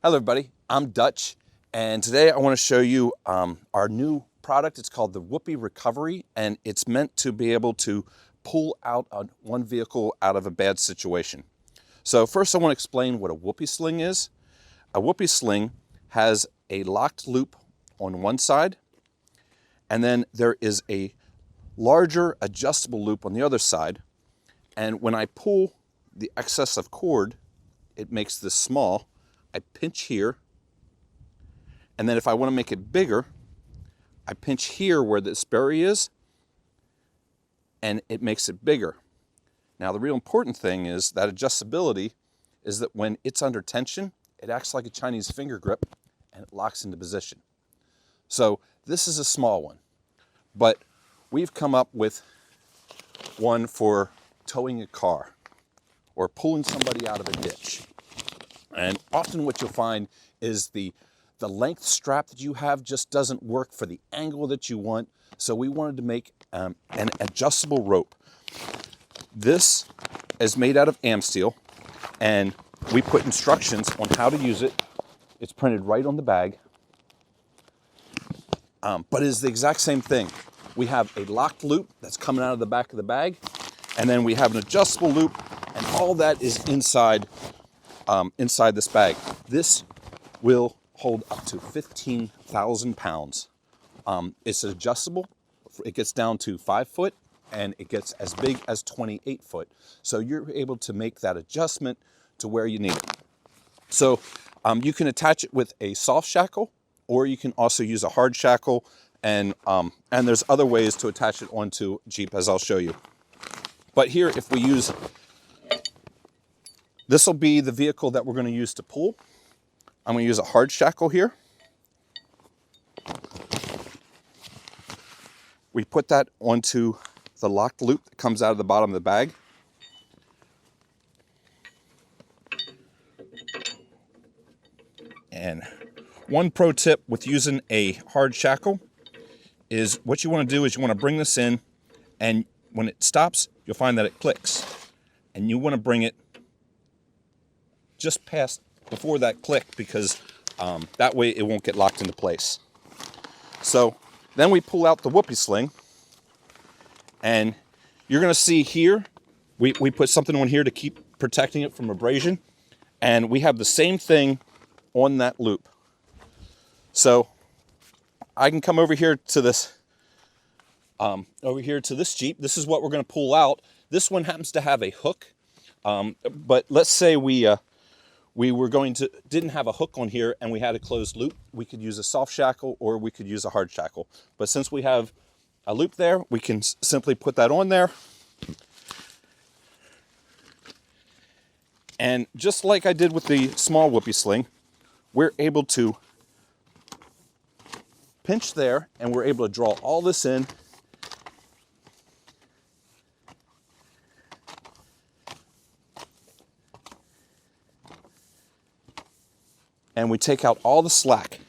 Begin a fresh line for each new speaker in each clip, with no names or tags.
Hello everybody, I'm Dutch, and today I want to show you our new product. It's called the Whoopie Recovery, and it's meant to be able to pull out one vehicle out of a bad situation. So first I want to explain what a whoopie sling is. A whoopie sling has a locked loop on one side, and then there is a larger adjustable loop on the other side. And when I pull the excess of cord, it makes this small. I pinch here, and then if I want to make it bigger, I pinch here where this berry is, and it makes it bigger. Now the real important thing is that adjustability is that when it's under tension, it acts like a Chinese finger grip and it locks into position. So this is a small one, but we've come up with one for towing a car or pulling somebody out of a ditch. And often what you'll find is the length strap that you have just doesn't work for the angle that you want. So we wanted to make an adjustable rope. This is made out of Amsteel, and we put instructions on how to use it. It's printed right on the bag, but it is the exact same thing. We have a locked loop that's coming out of the back of the bag, and then we have an adjustable loop, and all that is inside this bag. This will hold up to 15,000 pounds. It's adjustable. It gets down to 5 foot, and it gets as big as 28 foot. So you're able to make that adjustment to where you need it. So you can attach it with a soft shackle, or you can also use a hard shackle, and there's other ways to attach it onto Jeep, as I'll show you. But here, if we use, this will be the vehicle that we're going to use to pull. I'm going to use a hard shackle here. We put that onto the locked loop that comes out of the bottom of the bag. And one pro tip with using a hard shackle is what you want to do is you want to bring this in, and when it stops, you'll find that it clicks. And you want to bring it just past before that click, because that way it won't get locked into place. So then we pull out the whoopie sling, and you're going to see here we put something on here to keep protecting it from abrasion, and we have the same thing on that loop. So I can come over here to this Jeep. This is what we're going to pull out. This one happens to have a hook, but let's say we didn't have a hook on here and we had a closed loop. We could use a soft shackle, or we could use a hard shackle. But since we have a loop there, we can simply put that on there. And just like I did with the small whoopie sling, we're able to pinch there, and we're able to draw all this in. And we take out all the slack.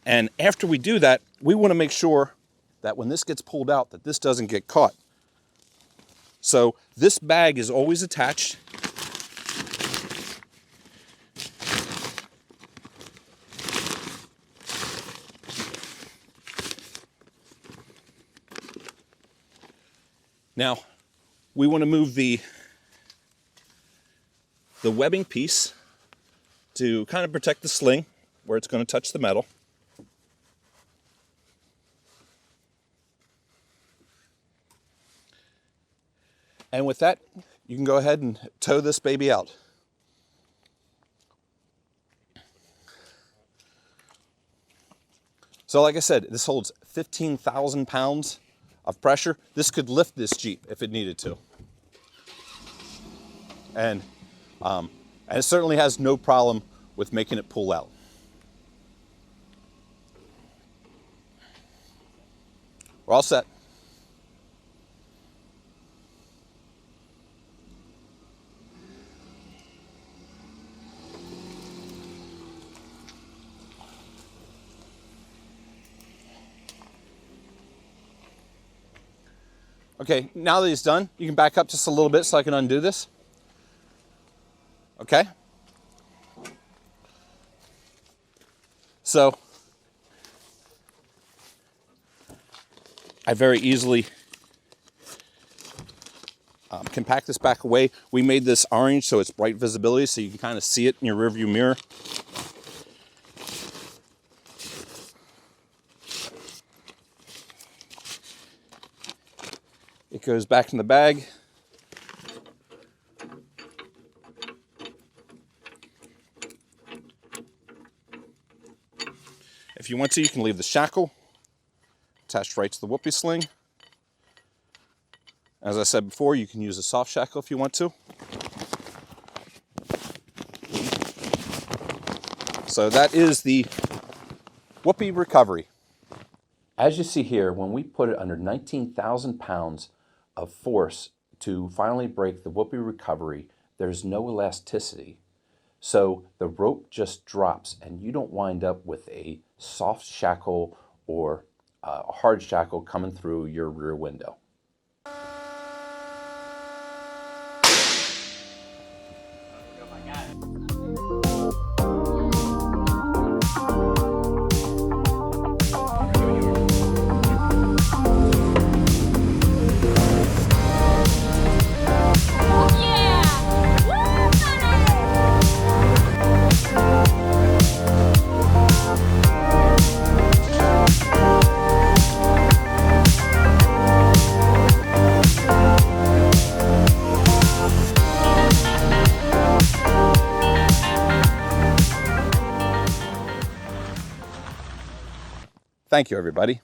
And after we do that, we want to make sure that when this gets pulled out, that this doesn't get caught. So this bag is always attached. Now, we want to move the webbing piece to kind of protect the sling where it's going to touch the metal. And with that, you can go ahead and tow this baby out. So like I said, this holds 15,000 pounds of pressure. This could lift this Jeep if it needed to. And it certainly has no problem with making it pull out. We're all set. Okay, now that he's done, you can back up just a little bit so I can undo this. Okay? So I very easily can pack this back away. We made this orange so it's bright visibility so you can kind of see it in your rearview mirror. It goes back in the bag. If you want to, you can leave the shackle attached right to the whoopee sling. As I said before, you can use a soft shackle if you want to. So that is the Whoopie Recovery. As you see here, when we put it under 19,000 pounds of force to finally break the Whoopie Recovery, there's no elasticity. So the rope just drops and you don't wind up with a soft shackle or a hard shackle coming through your rear window. Thank you, everybody.